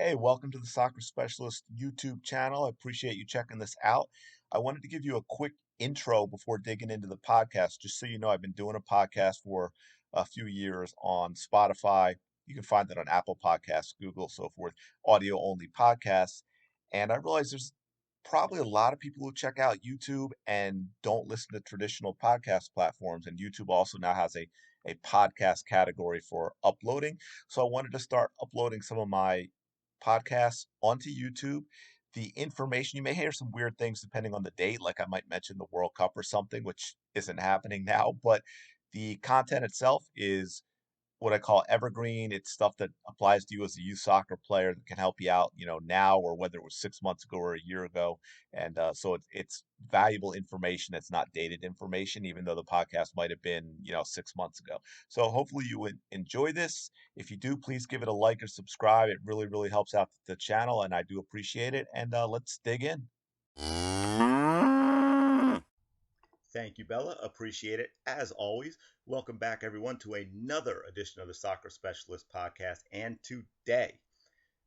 Hey, welcome to the Soccer Specialist YouTube channel. I appreciate you checking this out. I wanted to give you a quick intro before digging into the podcast, just so you know, I've been doing a podcast for a few years on Spotify. You can find it on Apple Podcasts, Google, so forth, audio only podcasts. And I realize there's probably a lot of people who check out YouTube and don't listen to traditional podcast platforms. And YouTube also now has a podcast category for uploading. So I wanted to start uploading some of my podcasts onto YouTube. The information, you may hear some weird things depending on the date, like I might mention the World Cup or something, which isn't happening now, but the content itself is what I call evergreen. It's stuff that applies to you as a youth soccer player that can help you out, now or whether it was 6 months ago or a year ago. And so it's valuable information. It's not dated information, even though the podcast might have been, 6 months ago. So hopefully you would enjoy this. If you do, please give it a like or subscribe. It really, really helps out the channel, and I do appreciate it. And let's dig in. Thank you, Bella. Appreciate it as always. Welcome back, everyone, to another edition of the Soccer Specialist podcast. And today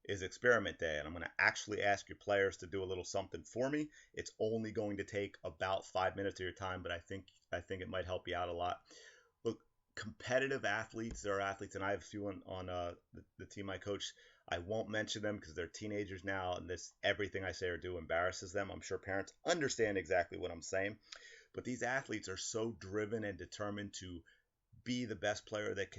is Experiment Day, and I'm going to actually ask your players to do a little something for me. It's only going to take about 5 minutes of your time, but I think it might help you out a lot. Look, competitive athletes, there are athletes, and I have a few on the team I coach. I won't mention them because they're teenagers now, and this everything I say or do embarrasses them. I'm sure parents understand exactly what I'm saying. But these athletes are so driven and determined to be the best player that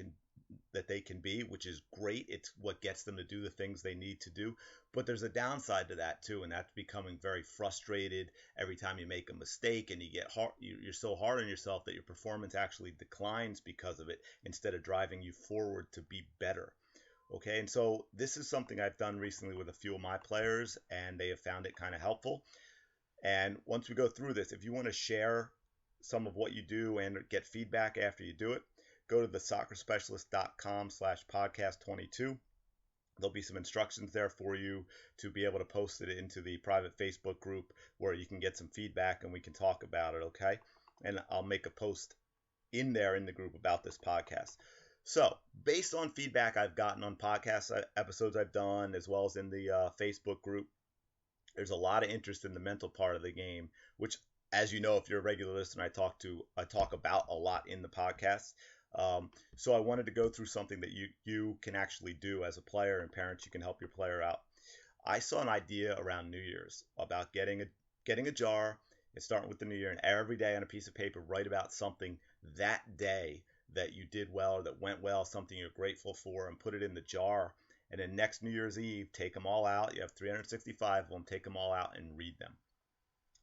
they can be, which is great. It's what gets them to do the things they need to do. But there's a downside to that too, and that's becoming very frustrated every time you make a mistake, and you get hard. You're so hard on yourself that your performance actually declines because of it, instead of driving you forward to be better. Okay, and so this is something I've done recently with a few of my players, and they have found it kind of helpful. And once we go through this, if you want to share some of what you do and get feedback after you do it, go to thesoccerspecialist.com/podcast22. There'll be some instructions there for you to be able to post it into the private Facebook group where you can get some feedback and we can talk about it, okay? And I'll make a post in there in the group about this podcast. So, based on feedback I've gotten on podcast episodes I've done, as well as in the Facebook group, there's a lot of interest in the mental part of the game, which, as you know, if you're a regular listener, I talk about a lot in the podcast. So I wanted to go through something that you can actually do as a player, and parents, you can help your player out. I saw an idea around New Year's about getting a jar and starting with the New Year, and every day on a piece of paper write about something that day that you did well or that went well, something you're grateful for, and put it in the jar. And then next New Year's Eve, take them all out. You have 365 of them. Take them all out and read them.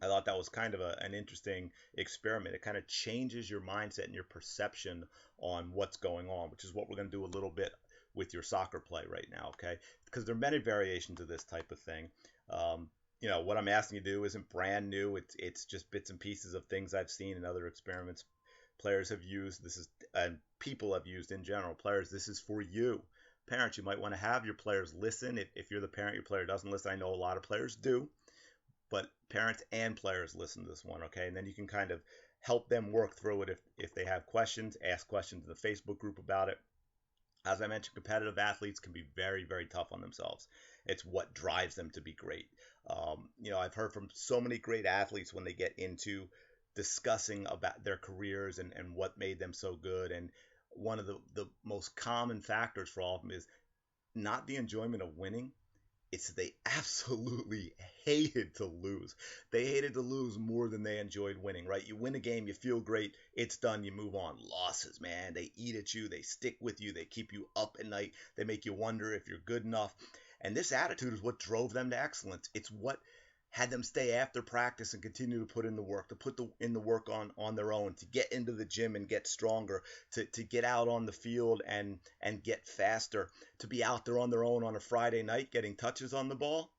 I thought that was kind of an interesting experiment. It kind of changes your mindset and your perception on what's going on, which is what we're going to do a little bit with your soccer play right now, okay? Because there are many variations of this type of thing. What I'm asking you to do isn't brand new. It's just bits and pieces of things I've seen in other experiments players have used. This is and people have used in general. Players, this is for you. Parents, you might want to have your players listen. If you're the parent, your player doesn't listen. I know a lot of players do, but parents and players listen to this one, okay? And then you can kind of help them work through it if they have questions, ask questions in the Facebook group about it. As I mentioned, competitive athletes can be very, very tough on themselves. It's what drives them to be great. I've heard from so many great athletes when they get into discussing about their careers and what made them so good. And one of the most common factors for all of them is not the enjoyment of winning, it's they absolutely hated to lose. They hated to lose more than they enjoyed winning, right? You win a game, you feel great, it's done, you move on. Losses, man, they eat at you, they stick with you, they keep you up at night, they make you wonder if you're good enough. And this attitude is what drove them to excellence. It's what had them stay after practice and continue to put in the work, to put in the work on their own, to get into the gym and get stronger, to get out on the field and get faster, to be out there on their own on a Friday night getting touches on the ball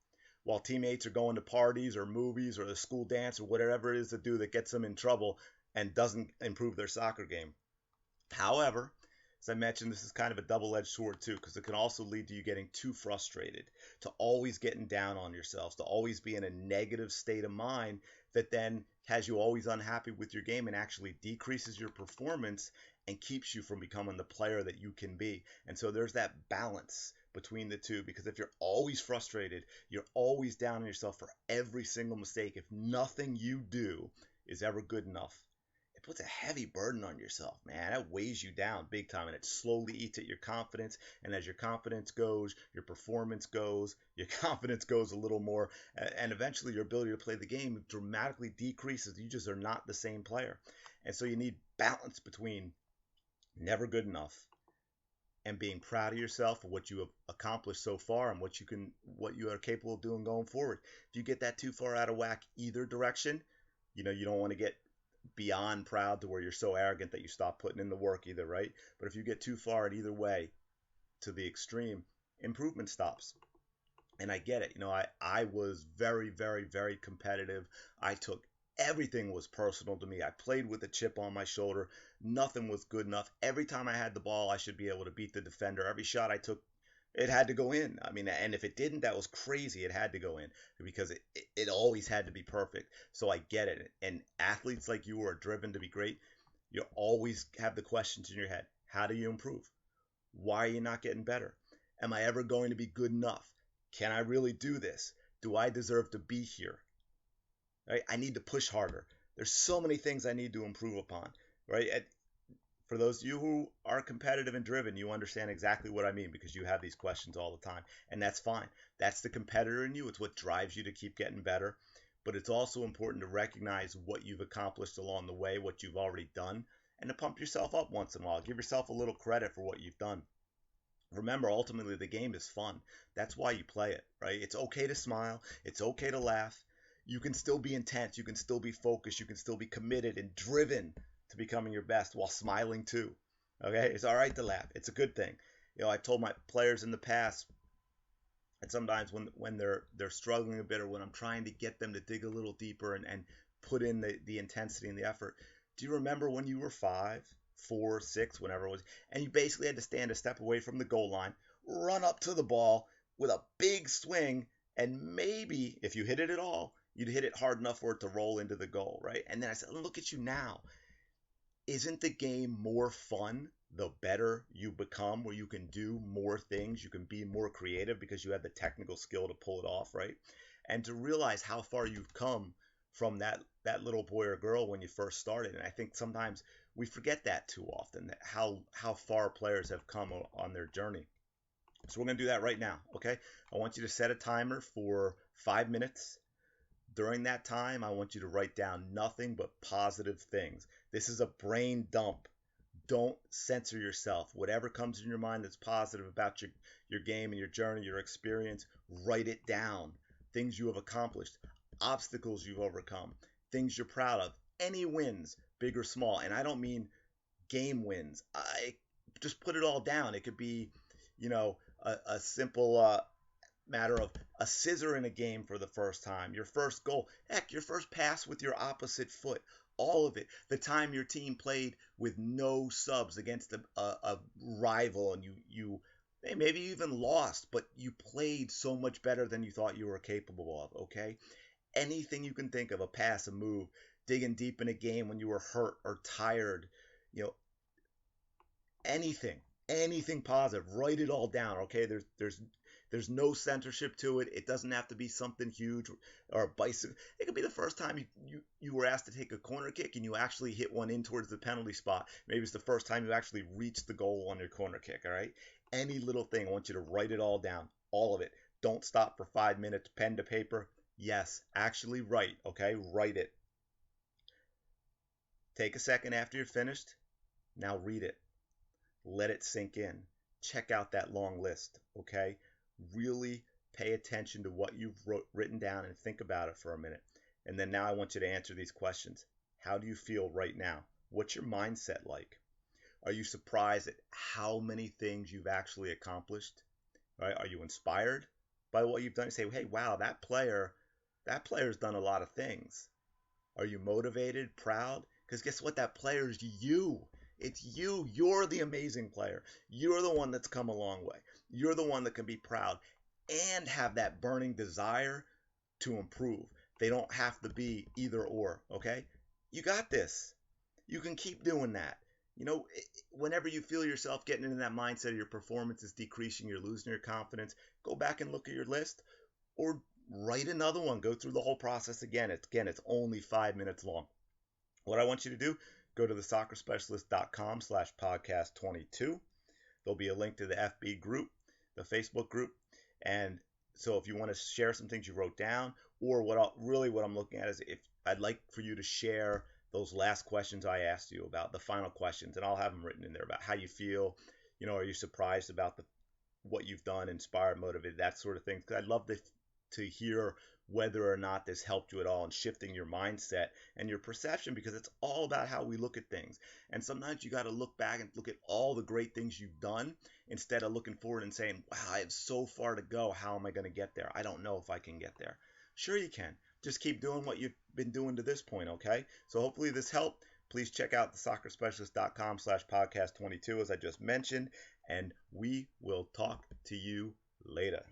while teammates are going to parties or movies or the school dance or whatever it is to do that gets them in trouble and doesn't improve their soccer game. However, as I mentioned, this is kind of a double-edged sword too, because it can also lead to you getting too frustrated, to always getting down on yourselves, to always be in a negative state of mind that then has you always unhappy with your game and actually decreases your performance and keeps you from becoming the player that you can be. And so there's that balance between the two, because if you're always frustrated, you're always down on yourself for every single mistake, if nothing you do is ever good enough, it puts a heavy burden on yourself, man. That weighs you down big time, and it slowly eats at your confidence. And as your confidence goes, your performance goes, your confidence goes a little more, and eventually your ability to play the game dramatically decreases. You just are not the same player. And so you need balance between never good enough and being proud of yourself for what you have accomplished so far and what you are capable of doing going forward. If you get that too far out of whack either direction, you don't want to get beyond proud to where you're so arrogant that you stop putting in the work either, right? But if you get too far in either way to the extreme, improvement stops. And I get it. I was very, very, very competitive. I took everything was personal to me. I played with a chip on my shoulder. Nothing was good enough. Every time I had the ball, I should be able to beat the defender. Every shot I took, it had to go in. I mean, and if it didn't, that was crazy. It had to go in because it always had to be perfect. So I get it. And athletes like you are driven to be great. You always have the questions in your head. How do you improve? Why are you not getting better? Am I ever going to be good enough? Can I really do this? Do I deserve to be here? Right? I need to push harder. There's so many things I need to improve upon, right? For those of you who are competitive and driven, you understand exactly what I mean because you have these questions all the time, and that's fine. That's the competitor in you. It's what drives you to keep getting better. But it's also important to recognize what you've accomplished along the way, what you've already done, and to pump yourself up once in a while. Give yourself a little credit for what you've done. Remember, ultimately, the game is fun. That's why you play it, right? It's okay to smile. It's okay to laugh. You can still be intense. You can still be focused. You can still be committed and driven to becoming your best while smiling too. Okay? It's all right to laugh. It's a good thing. I've told my players in the past, and sometimes when they're struggling a bit, or when I'm trying to get them to dig a little deeper and put in the intensity and the effort. Do you remember when you were 5, 4, 6, whenever it was, and you basically had to stand a step away from the goal line, run up to the ball with a big swing, and maybe if you hit it at all, you'd hit it hard enough for it to roll into the goal, right? And then I said, look at you now. Isn't the game more fun the better you become, where you can do more things, you can be more creative because you have the technical skill to pull it off, right? And to realize how far you've come from that little boy or girl when you first started. And I think sometimes we forget that too often, that how far players have come on their journey. So we're going to do that right now, okay? I want you to set a timer for 5 minutes. During that time, I want you to write down nothing but positive things. This is a brain dump. Don't censor yourself. Whatever comes in your mind that's positive about your game and your journey, your experience, write it down. Things you have accomplished, obstacles you've overcome, things you're proud of, any wins, big or small. And I don't mean game wins. I just put it all down. It could be, a simple matter of a scissor in a game for the first time, your first goal, heck, your first pass with your opposite foot, all of it. The time your team played with no subs against a rival and you maybe you even lost, but you played so much better than you thought you were capable of, okay? Anything you can think of, a pass, a move, digging deep in a game when you were hurt or tired, you know, anything positive, write it all down, okay? There's no censorship to it. It doesn't have to be something huge or a bicycle. It could be the first time you were asked to take a corner kick and you actually hit one in towards the penalty spot. Maybe it's the first time you actually reached the goal on your corner kick, all right? Any little thing, I want you to write it all down, all of it. Don't stop for 5 minutes, pen to paper. Yes, actually write, okay? Write it. Take a second after you're finished. Now read it. Let it sink in. Check out that long list, okay? Really pay attention to what you've written down and think about it for a minute. And then now I want you to answer these questions. How do you feel right now? What's your mindset like? Are you surprised at how many things you've actually accomplished? Right? Are you inspired by what you've done? You say, hey, wow, that player's done a lot of things. Are you motivated, proud? Because guess what? That player is you. It's you. You're the amazing player. You're the one that's come a long way. You're the one that can be proud and have that burning desire to improve. They don't have to be either or, okay? You got this. You can keep doing that. Whenever you feel yourself getting into that mindset, your performance is decreasing, you're losing your confidence, go back and look at your list, or write another one. Go through the whole process again. It's only 5 minutes long. What I want you to do, go to thesoccerspecialist.com/podcast22. There'll be a link to the FB group, the Facebook group, and so if you want to share some things you wrote down, or what I'm looking at is if I'd like for you to share those last questions I asked you about, the final questions, and I'll have them written in there about how you feel. Are you surprised about what you've done, inspired, motivated, that sort of thing? Because I'd love to hear whether or not this helped you at all in shifting your mindset and your perception, because it's all about how we look at things. And sometimes you got to look back and look at all the great things you've done instead of looking forward and saying, wow, I have so far to go. How am I going to get there? I don't know if I can get there. Sure you can. Just keep doing what you've been doing to this point, okay? So hopefully this helped. Please check out thesoccerspecialist.com/podcast22 as I just mentioned, and we will talk to you later.